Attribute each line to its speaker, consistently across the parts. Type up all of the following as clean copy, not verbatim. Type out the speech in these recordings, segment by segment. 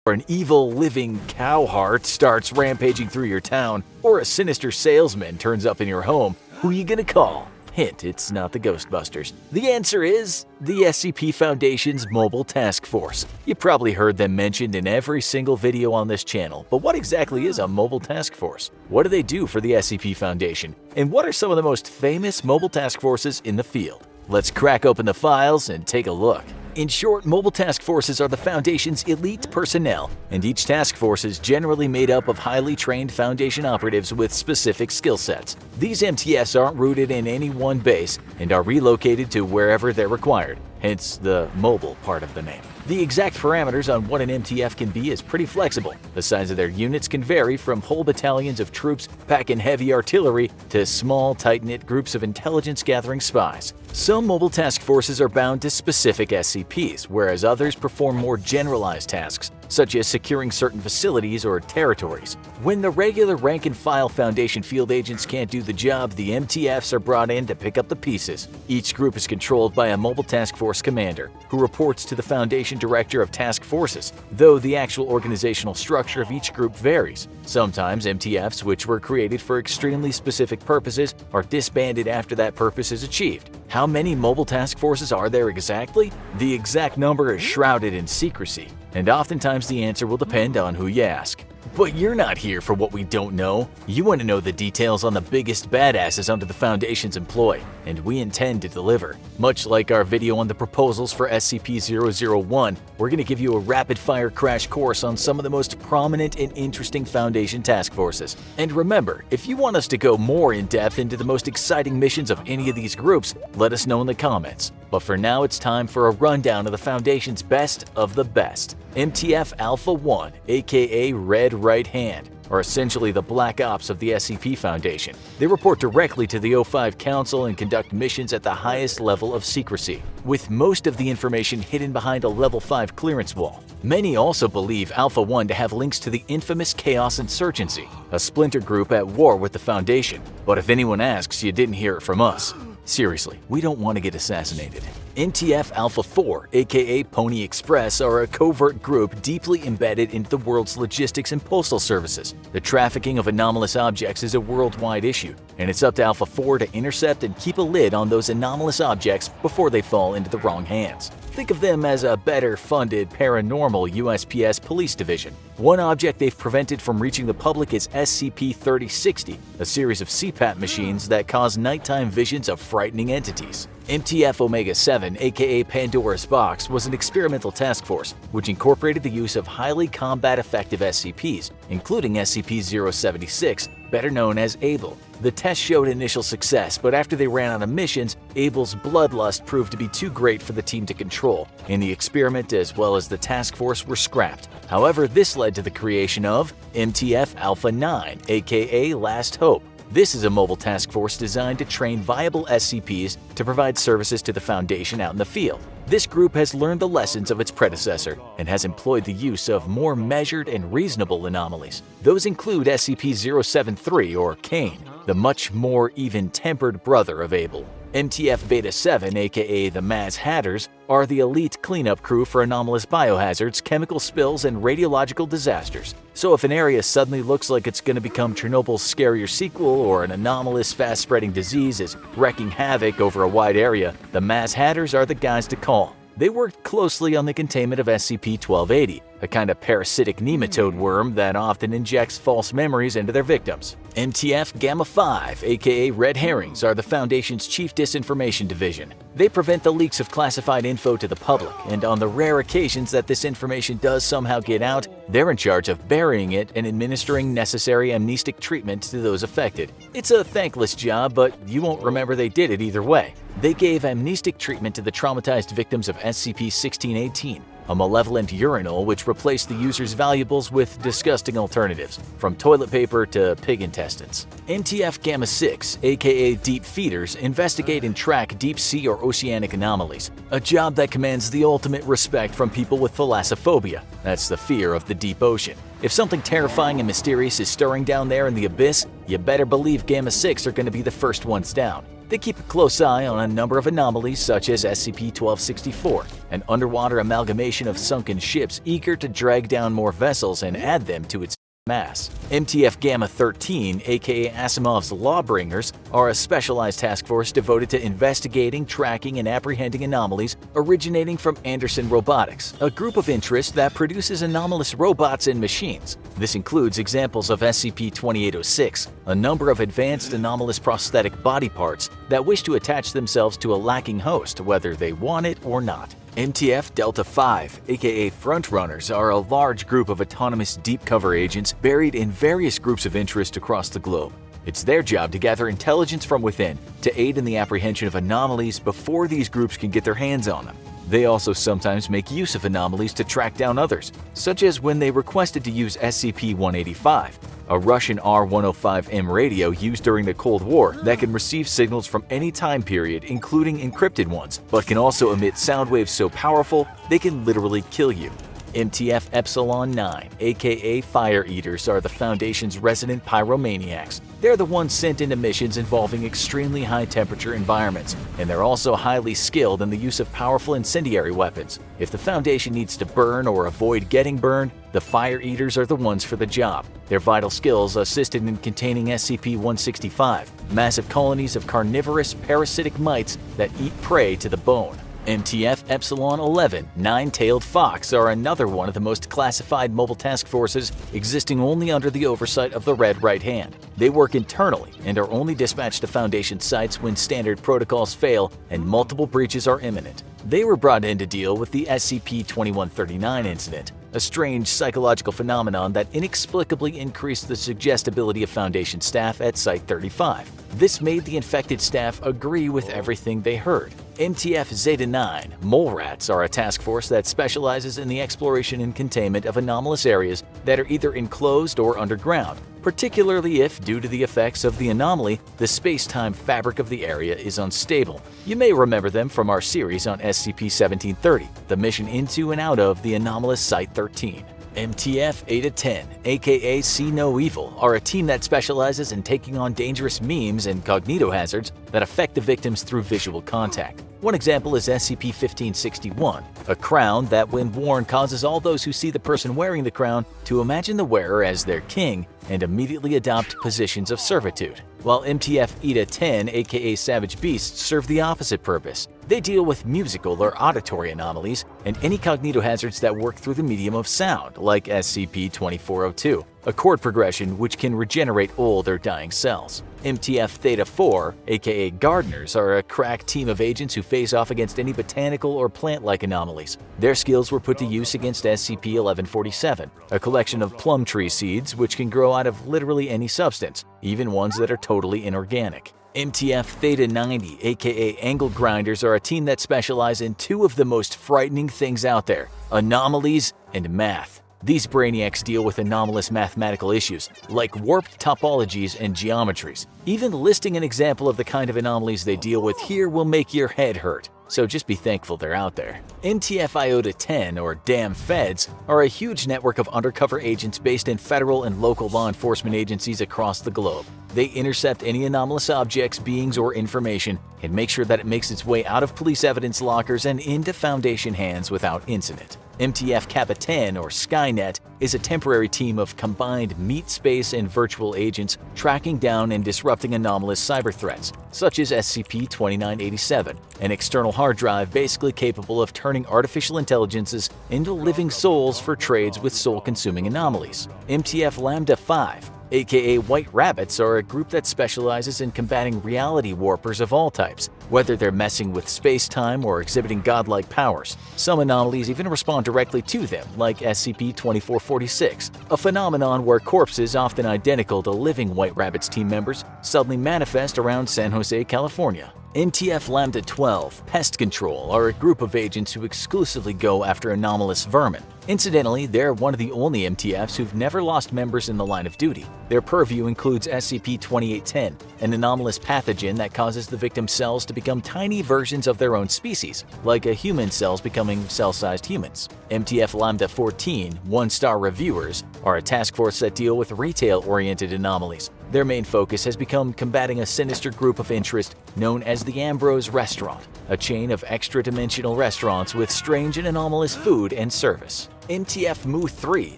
Speaker 1: or an evil living cow heart starts rampaging through your town, or a sinister salesman turns up in your home, who you gonna call? Hint, it's not the Ghostbusters. The answer is the SCP Foundation's Mobile Task Force. You probably heard them mentioned in every single video on this channel, but what exactly is a Mobile Task Force? What do they do for the SCP Foundation? And what are some of the most famous mobile task forces in the field? Let's crack open the files and take a look. In short, mobile task forces are the Foundation's elite personnel, and each task force is generally made up of highly trained Foundation operatives with specific skill sets. These MTFs aren't rooted in any one base and are relocated to wherever they're required, hence the mobile part of the name. The exact parameters on what an MTF can be is pretty flexible. The size of their units can vary from whole battalions of troops packing heavy artillery to small, tight-knit groups of intelligence-gathering spies. Some mobile task forces are bound to specific SCPs, whereas others perform more generalized tasks, such as securing certain facilities or territories. When the regular rank-and-file Foundation field agents can't do the job, the MTFs are brought in to pick up the pieces. Each group is controlled by a mobile task force commander, who reports to the Foundation Director of Task Forces, though the actual organizational structure of each group varies. Sometimes MTFs, which were created for extremely specific purposes, are disbanded after that purpose is achieved. How many mobile task forces are there exactly? The exact number is shrouded in secrecy, and oftentimes the answer will depend on who you ask. But you're not here for what we don't know. You want to know the details on the biggest badasses under the Foundation's employ, and we intend to deliver. Much like our video on the proposals for SCP-001, we're going to give you a rapid-fire crash course on some of the most prominent and interesting Foundation task forces. And remember, if you want us to go more in-depth into the most exciting missions of any of these groups, let us know in the comments. But for now, it's time for a rundown of the Foundation's best of the best. MTF Alpha-1, aka Red Right Hand, are essentially the Black Ops of the SCP Foundation. They report directly to the O5 Council and conduct missions at the highest level of secrecy, with most of the information hidden behind a Level 5 clearance wall. Many also believe Alpha-1 to have links to the infamous Chaos Insurgency, a splinter group at war with the Foundation. But if anyone asks, you didn't hear it from us. Seriously, we don't want to get assassinated. MTF Alpha-4, aka Pony Express, are a covert group deeply embedded into the world's logistics and postal services. The trafficking of anomalous objects is a worldwide issue, and it's up to Alpha-4 to intercept and keep a lid on those anomalous objects before they fall into the wrong hands. Think of them as a better-funded paranormal USPS police division. One object they've prevented from reaching the public is SCP-3060, a series of CPAP machines that cause nighttime visions of frightening entities. MTF Omega-7, aka Pandora's Box, was an experimental task force which incorporated the use of highly combat-effective SCPs, including SCP-076, better known as Abel. The test showed initial success, but after they ran out of missions, Abel's bloodlust proved to be too great for the team to control, and the experiment as well as the task force were scrapped. However, this led to the creation of MTF Alpha-9, aka Last Hope. This is a mobile task force designed to train viable SCPs to provide services to the Foundation out in the field. This group has learned the lessons of its predecessor and has employed the use of more measured and reasonable anomalies. Those include SCP-073 or Cain, the much more even-tempered brother of Abel. MTF Beta-7, aka the Mad Hatters, are the elite cleanup crew for anomalous biohazards, chemical spills, and radiological disasters. So if an area suddenly looks like it's going to become Chernobyl's scarier sequel, or an anomalous fast-spreading disease is wreaking havoc over a wide area, the Mad Hatters are the guys to call. They worked closely on the containment of SCP-1280, a kind of parasitic nematode worm that often injects false memories into their victims. MTF Gamma-5, aka Red Herrings, are the Foundation's chief disinformation division. They prevent the leaks of classified info to the public, and on the rare occasions that this information does somehow get out, they're in charge of burying it and administering necessary amnestic treatment to those affected. It's a thankless job, but you won't remember they did it either way. They gave amnestic treatment to the traumatized victims of SCP-1618, a malevolent urinal which replaced the user's valuables with disgusting alternatives, from toilet paper to pig intestines. MTF Gamma-6, aka Deep Feeders, investigate and track deep-sea or oceanic anomalies, a job that commands the ultimate respect from people with thalassophobia. That's the fear of the deep ocean. If something terrifying and mysterious is stirring down there in the abyss, you better believe Gamma-6 are going to be the first ones down. They keep a close eye on a number of anomalies such as SCP-1264, an underwater amalgamation of sunken ships eager to drag down more vessels and add them to its mass. MTF Gamma 13, aka Asimov's Lawbringers, are a specialized task force devoted to investigating, tracking, and apprehending anomalies originating from Anderson Robotics, a group of interest that produces anomalous robots and machines. This includes examples of SCP-2806, a number of advanced anomalous prosthetic body parts that wish to attach themselves to a lacking host, whether they want it or not. MTF Delta 5, aka Frontrunners, are a large group of autonomous deep cover agents buried in various groups of interest across the globe. It's their job to gather intelligence from within to aid in the apprehension of anomalies before these groups can get their hands on them. They also sometimes make use of anomalies to track down others, such as when they requested to use SCP-185, a Russian R-105M radio used during the Cold War that can receive signals from any time period, including encrypted ones, but can also emit sound waves so powerful they can literally kill you. MTF Epsilon 9, aka Fire Eaters, are the Foundation's resident pyromaniacs. They're the ones sent into missions involving extremely high-temperature environments, and they're also highly skilled in the use of powerful incendiary weapons. If the Foundation needs to burn or avoid getting burned, the Fire Eaters are the ones for the job. Their vital skills assisted in containing SCP-165, massive colonies of carnivorous, parasitic mites that eat prey to the bone. MTF Epsilon 11, Nine-Tailed Fox, are another one of the most classified mobile task forces existing only under the oversight of the Red Right Hand. They work internally and are only dispatched to Foundation sites when standard protocols fail and multiple breaches are imminent. They were brought in to deal with the SCP-2139 incident, a strange psychological phenomenon that inexplicably increased the suggestibility of Foundation staff at Site-35. This made the infected staff agree with everything they heard. MTF Zeta-9, Mole Rats, are a task force that specializes in the exploration and containment of anomalous areas that are either enclosed or underground, particularly if, due to the effects of the anomaly, the space-time fabric of the area is unstable. You may remember them from our series on SCP-1730, the mission into and out of the anomalous Site-13. MTF Eta-10, aka See No Evil, are a team that specializes in taking on dangerous memes and cognitohazards that affect the victims through visual contact. One example is SCP-1561, a crown that when worn causes all those who see the person wearing the crown to imagine the wearer as their king and immediately adopt positions of servitude, while MTF Eta-10, aka Savage Beasts, serve the opposite purpose. They deal with musical or auditory anomalies and any cognitohazards that work through the medium of sound, like SCP-2402, a chord progression which can regenerate old or dying cells. MTF Theta-4, aka Gardeners, are a crack team of agents who face off against any botanical or plant-like anomalies. Their skills were put to use against SCP-1147, a collection of plum tree seeds which can grow out of literally any substance, even ones that are totally inorganic. MTF Theta-90, aka Angle Grinders, are a team that specialize in two of the most frightening things out there: anomalies and math. These brainiacs deal with anomalous mathematical issues, like warped topologies and geometries. Even listing an example of the kind of anomalies they deal with here will make your head hurt, so just be thankful they're out there. MTF Iota-10, or Damn Feds, are a huge network of undercover agents based in federal and local law enforcement agencies across the globe. They intercept any anomalous objects, beings, or information and make sure that it makes its way out of police evidence lockers and into Foundation hands without incident. MTF Kappa-10, or Skynet, is a temporary team of combined meat space and virtual agents tracking down and disrupting anomalous cyber threats, such as SCP-2987, an external hard drive basically capable of turning artificial intelligences into living souls for trades with soul-consuming anomalies. MTF Lambda-5, aka White Rabbits, are a group that specializes in combating reality warpers of all types, whether they're messing with space-time or exhibiting godlike powers. Some anomalies even respond directly to them, like SCP-2446, a phenomenon where corpses often identical to living White Rabbits team members suddenly manifest around San Jose, California. MTF Lambda-12, Pest Control, are a group of agents who exclusively go after anomalous vermin. Incidentally, they're one of the only MTFs who've never lost members in the line of duty. Their purview includes SCP-2810, an anomalous pathogen that causes the victim's cells to become tiny versions of their own species, like a human cells becoming cell-sized humans. MTF Lambda-14, One-Star Reviewers, are a task force that deal with retail-oriented anomalies, Their main focus has become combating a sinister group of interest known as the Ambrose Restaurant, a chain of extra-dimensional restaurants with strange and anomalous food and service. MTF Mu 3,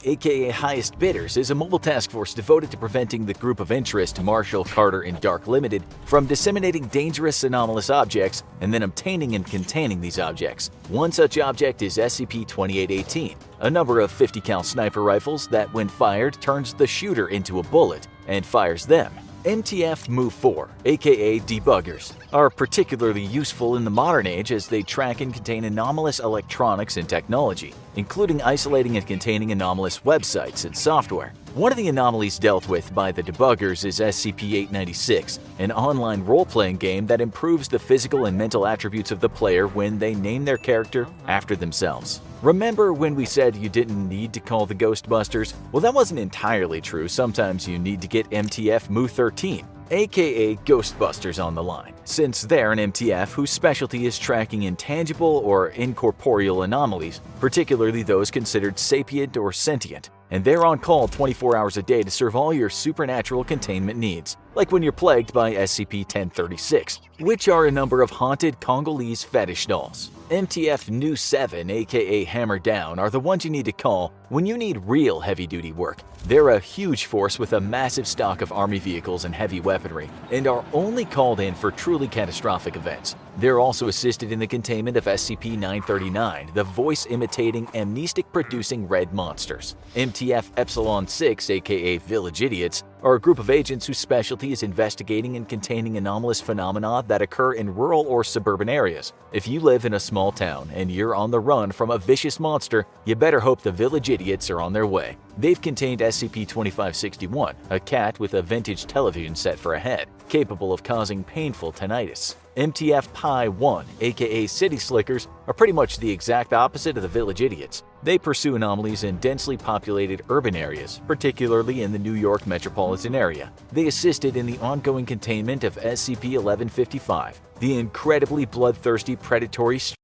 Speaker 1: aka Highest Bidders, is a mobile task force devoted to preventing the group of interest, Marshall, Carter, and Dark Limited, from disseminating dangerous anomalous objects and then obtaining and containing these objects. One such object is SCP-2818, a number of 50 cal sniper rifles that, when fired, turns the shooter into a bullet and fires them. MTF Mu 4, aka Debuggers, are particularly useful in the modern age as they track and contain anomalous electronics and technology, including isolating and containing anomalous websites and software. One of the anomalies dealt with by the Debuggers is SCP-896, an online role-playing game that improves the physical and mental attributes of the player when they name their character after themselves. Remember when we said you didn't need to call the Ghostbusters? Well, that wasn't entirely true. Sometimes you need to get MTF Mu 13, aka Ghostbusters, on the line, since they're an MTF whose specialty is tracking intangible or incorporeal anomalies, particularly those considered sapient or sentient, and they're on call 24 hours a day to serve all your supernatural containment needs, like when you're plagued by SCP-1036, which are a number of haunted Congolese fetish dolls. MTF Nu 7, aka Hammer Down, are the ones you need to call when you need real heavy-duty work. They're a huge force with a massive stock of army vehicles and heavy weaponry, and are only called in for truly catastrophic events. They're also assisted in the containment of SCP-939, the voice-imitating, amnestic-producing red monsters. MTF Epsilon 6, aka Village Idiots, are a group of agents whose specialty is investigating and containing anomalous phenomena that occur in rural or suburban areas. If you live in a small town and you're on the run from a vicious monster, you better hope the Village Idiots are on their way. They've contained SCP-2561, a cat with a vintage television set for a head, capable of causing painful tinnitus. MTF Pi 1, aka City Slickers, are pretty much the exact opposite of the Village Idiots. They pursue anomalies in densely populated urban areas, particularly in the New York metropolitan area. They assisted in the ongoing containment of SCP-1155, the incredibly bloodthirsty predatory
Speaker 2: Just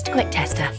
Speaker 2: a quick tester.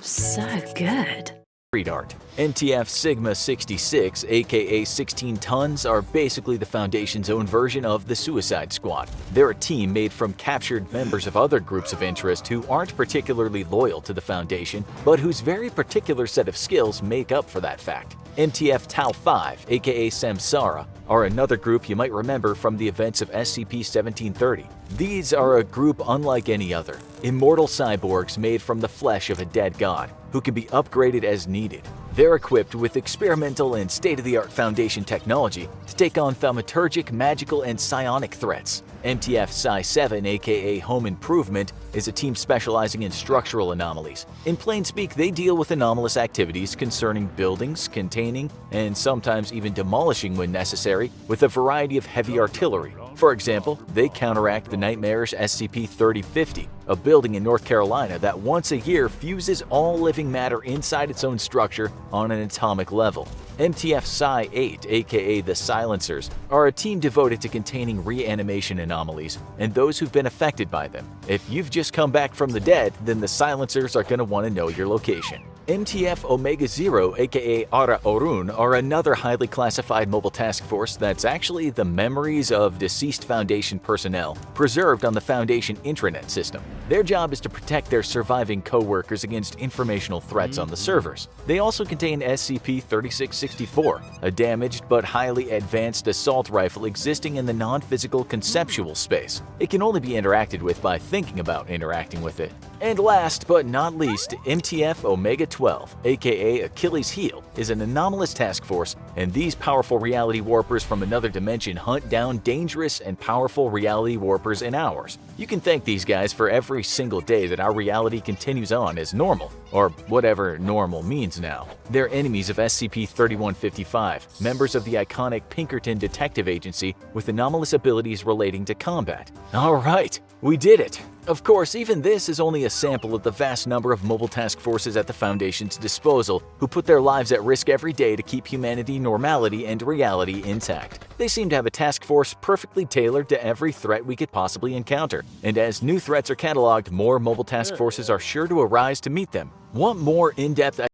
Speaker 2: So good.
Speaker 1: street art. MTF Sigma 66, aka 16 Tons, are basically the Foundation's own version of the Suicide Squad. They're a team made from captured members of other groups of interest who aren't particularly loyal to the Foundation, but whose very particular set of skills make up for that fact. MTF Tau 5, aka Samsara, are another group you might remember from the events of SCP-1730. These are a group unlike any other, immortal cyborgs made from the flesh of a dead god, who can be upgraded as needed. They're equipped with experimental and state-of-the-art Foundation technology to take on thaumaturgic, magical, and psionic threats. MTF Psi 7, aka Home Improvement, is a team specializing in structural anomalies. In plain speak, they deal with anomalous activities concerning buildings, containing, and sometimes even demolishing when necessary, with a variety of heavy artillery. For example, they counteract the nightmarish SCP-3050, a building in North Carolina that once a year fuses all living matter inside its own structure on an atomic level. MTF Psi 8, aka the Silencers, are a team devoted to containing reanimation anomalies and those who've been affected by them. If you've just come back from the dead, then the Silencers are going to want to know your location. MTF Omega Zero, aka Ara Orun, are another highly classified mobile task force that's actually the memories of deceased Foundation personnel preserved on the Foundation intranet system. Their job is to protect their surviving co-workers against informational threats on the servers. They also contain SCP-3664, a damaged but highly advanced assault rifle existing in the non-physical conceptual space. It can only be interacted with by thinking about interacting with it. And last but not least, MTF Omega 12, aka Achilles Heel, is an anomalous task force, and these powerful reality warpers from another dimension hunt down dangerous and powerful reality warpers in ours. You can thank these guys for every single day that our reality continues on as normal, or whatever normal means now. They're enemies of SCP-3155, members of the iconic Pinkerton Detective Agency with anomalous abilities relating to combat. Alright, we did it! Of course, even this is only a sample of the vast number of mobile task forces at the Foundation's disposal who put their lives at risk every day to keep humanity, normality, and reality intact. They seem to have a task force perfectly tailored to every threat we could possibly encounter, and as new threats are cataloged, more mobile task forces are sure to arise to meet them. Want more in-depth